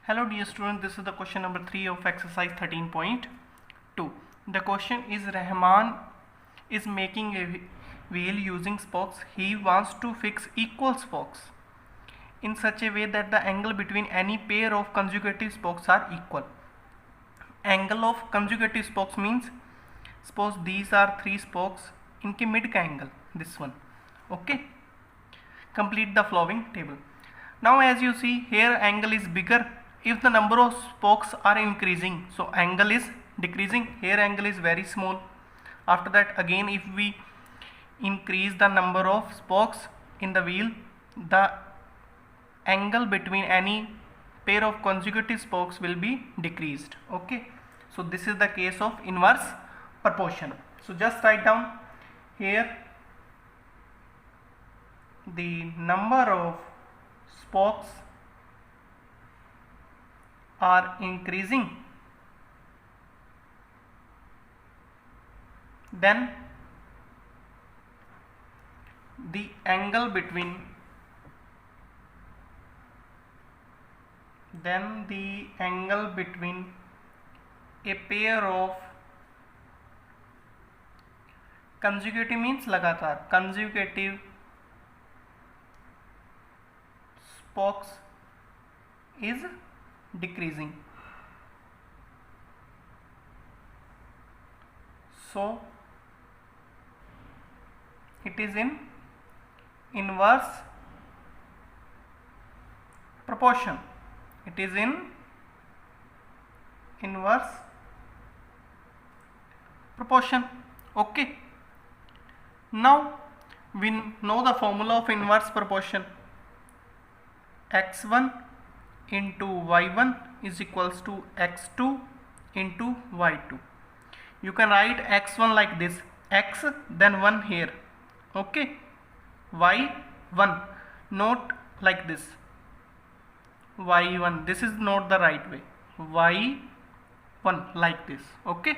Hello dear student, this is the question number 3 of exercise 13.2. The question is Rahman is making a wheel using spokes. He wants to fix equal spokes in such a way that the angle between any pair of consecutive spokes are equal. Angle of consecutive spokes means suppose these are 3 spokes, इनके mid का angle, this one. Okay. Complete the following table. Now as you see here angle is bigger if the number of spokes are increasing, so angle is decreasing. Here angle is very small. After that again if we increase the number of spokes in the wheel, the angle between any pair of consecutive spokes will be decreased. Okay, so this is the case of inverse proportion. So just write down here the number of spokes are increasing, then the angle between a pair of consecutive means लगातार consecutive spokes is decreasing. So it is in inverse proportion. It is in inverse proportion. Okay. Now we know the formula of inverse proportion. x1 into y1 is equals to x2 into y2. You can write x1 like this, x then 1 here. Okay, y1 not like this, y1, this is not the right way, y1 like this. Okay,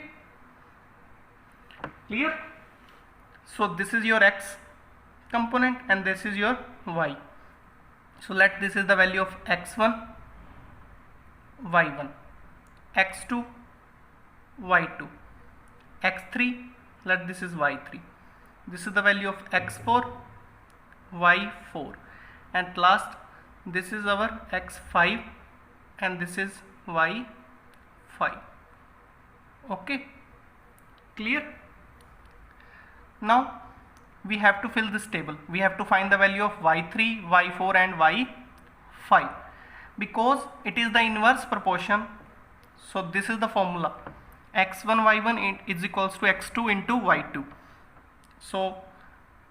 clear? So this is your x component and this is your y. So let this is the value of x1 y1, x2 y2, x3, let this is y3. This is the value of x4 y4, and last this is our x5 and this is y5. Okay, clear? Now we have to fill this table. We have to find the value of y3, y4 and y5. Because it is the inverse proportion, so this is the formula, x1 y1 is equals to x2 into y2. So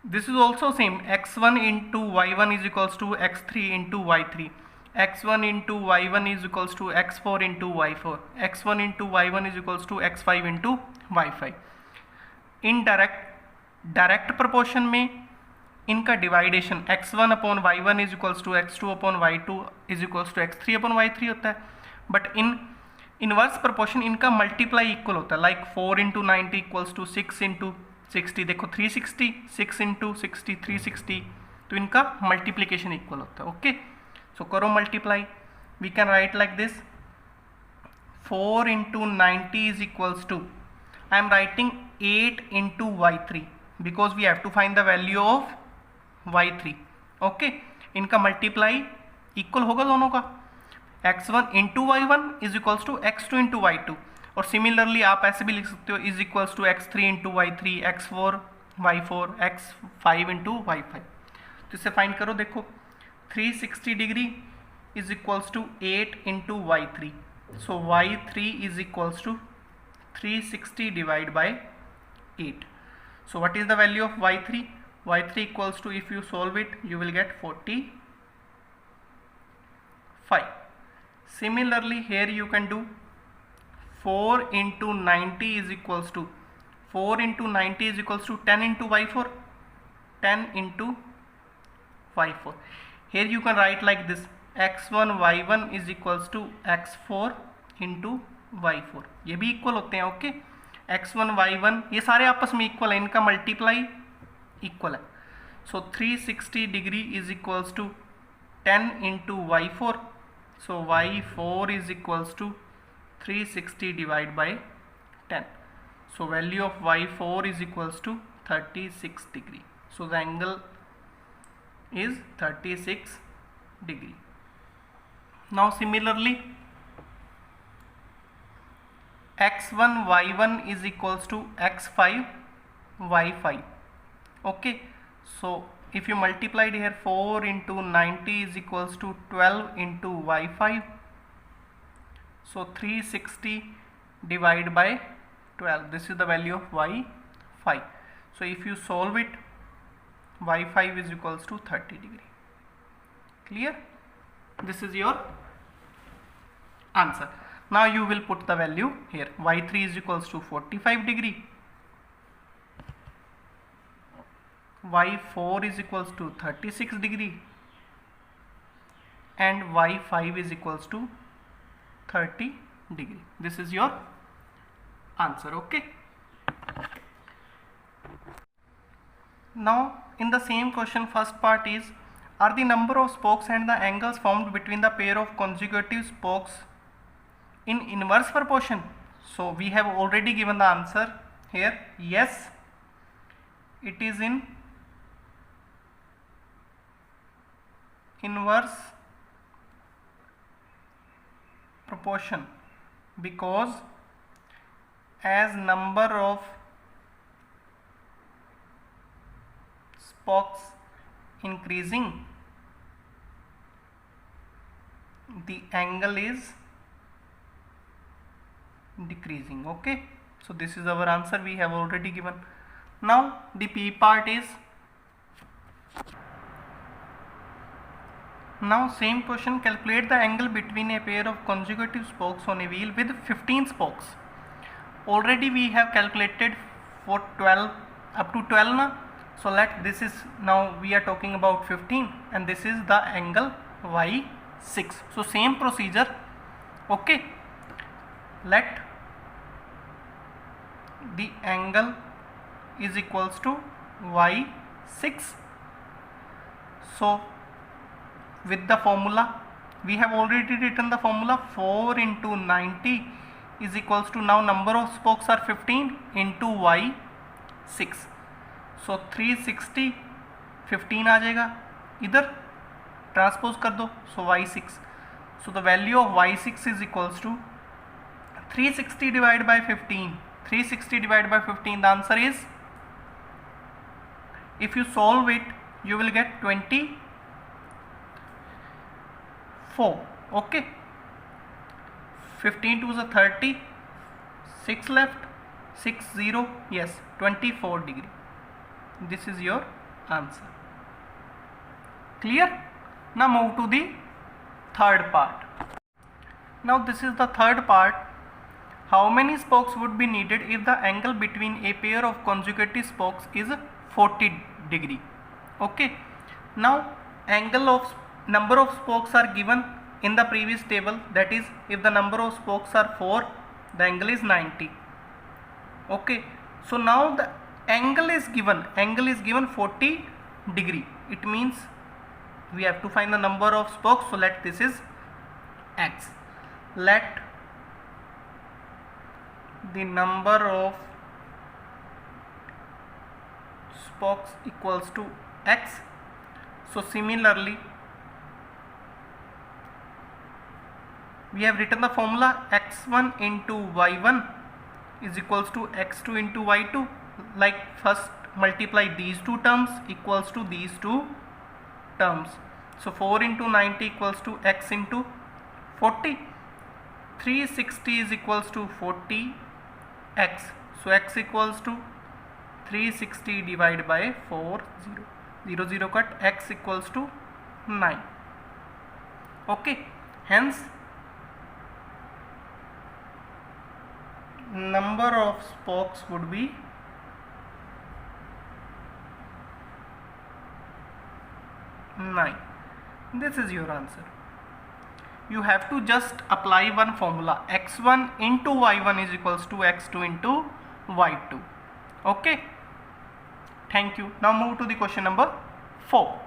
this is also same, x1 into y1 is equals to x3 into y3, x1 into y1 is equals to x4 into y4, x1 into y1 is equals to x5 into y5. In direct proportion में इनका division x1 upon y1 is equals to x2 upon y2 is equals to x3 upon y3 होता है, but in inverse proportion इनका multiply equal होता है, like 4 into 90 equals to 6 into 60, देखो 360, 6 into 60 360, तो इनका मल्टीप्लीकेशन इक्वल होता है. ओके, सो करो multiply. We can write like this, 4 into 90 is equals to, I am writing 8 into y3 because we have to find the value of y3. Okay, इनका multiply equal होगा दोनों का, x1 into y1 is equals to x2 into y2, और similarly आप ऐसे भी लिख सकते हो is equals to x3 into y3, x4 y4, x5 into y5. तो इसे फाइंड करो. देखो 360 degree is equals to 8 into y3, so y3 is equals to 360 divide by 8. So what is the value of y3? y3 equals to, if you solve it you will get 45. Similarly here you can do 4 into 90 is equals to 10 into y4, 10 into y4. Here you can write like this, x1 y1 is equals to x4 into y4. ये भी equal होते हैं. Okay, x1 y1 ये सारे आपस में equal है, इनका मल्टीप्लाई इक्वल है. So 360 degree is equals to 10 into y4 So y4 is equals to 360 divided by 10. So value of y4 is equals to 36 degree. So the angle is 36 degree. Now similarly, x1 y1 is equals to x5 y5. Okay, so if you multiplied here, 4 into 90 is equals to 12 into y5. So 360 divided by 12, this is the value of y5. So if you solve it, y5 is equals to 30 degree. Clear? This is your answer. Now you will put the value here. y3 is equals to 45 degree. y4 is equals to 36 degree. And y5 is equals to 30 degree. This is your answer. Okay. Now in the same question, first part is, are the number of spokes and the angles formed between the pair of consecutive spokes in inverse proportion? So we have already given the answer here. Yes, it is in inverse proportion, because as number of spokes increasing, the angle is decreasing. Okay, so this is our answer, we have already given. Now the P part is, now same question, calculate the angle between a pair of consecutive spokes on a wheel with 15 spokes. Already we have calculated for 12 up to 12 now. So this is, now we are talking about 15, and this is the angle y6. So same procedure. Okay, let the angle is equals to y6. So with the formula, we have already written the formula, 4 into 90 is equals to, now number of spokes are 15 into y6. So 360, 15 आ जाएगा, इधर transpose कर दो, so y6. So the value of y6 is equals to 360 divided by 15. 360 divided by 15, the answer is, if you solve it, you will get 24. Okay, 15 to the 30, 6 left, 60, yes, 24 degree. This is your answer. Clear? Now move to the third part. Now this is the third part. How many spokes would be needed if the angle between a pair of consecutive spokes is 40 degree? Okay, now angle of number of spokes are given in the previous table, that is, if the number of spokes are 4, the angle is 90. Okay, so now the angle is given 40 degree. It means we have to find the number of spokes. So let this is x. Let the number of spokes equals to x. So similarly, we have written the formula, x1 into y1 is equals to x2 into y2. Like, first multiply these two terms equals to these two terms. So 4 into 90 equals to x into 40. 360 is equals to 40x. So x equals to 360 divided by 4, 0, 0 cut, x equals to 9. Okay, hence number of spokes would be 9. This is your answer. You have to just apply one formula, x1 into y1 is equals to x2 into y2. Okay, thank you. Now move to the question number 4.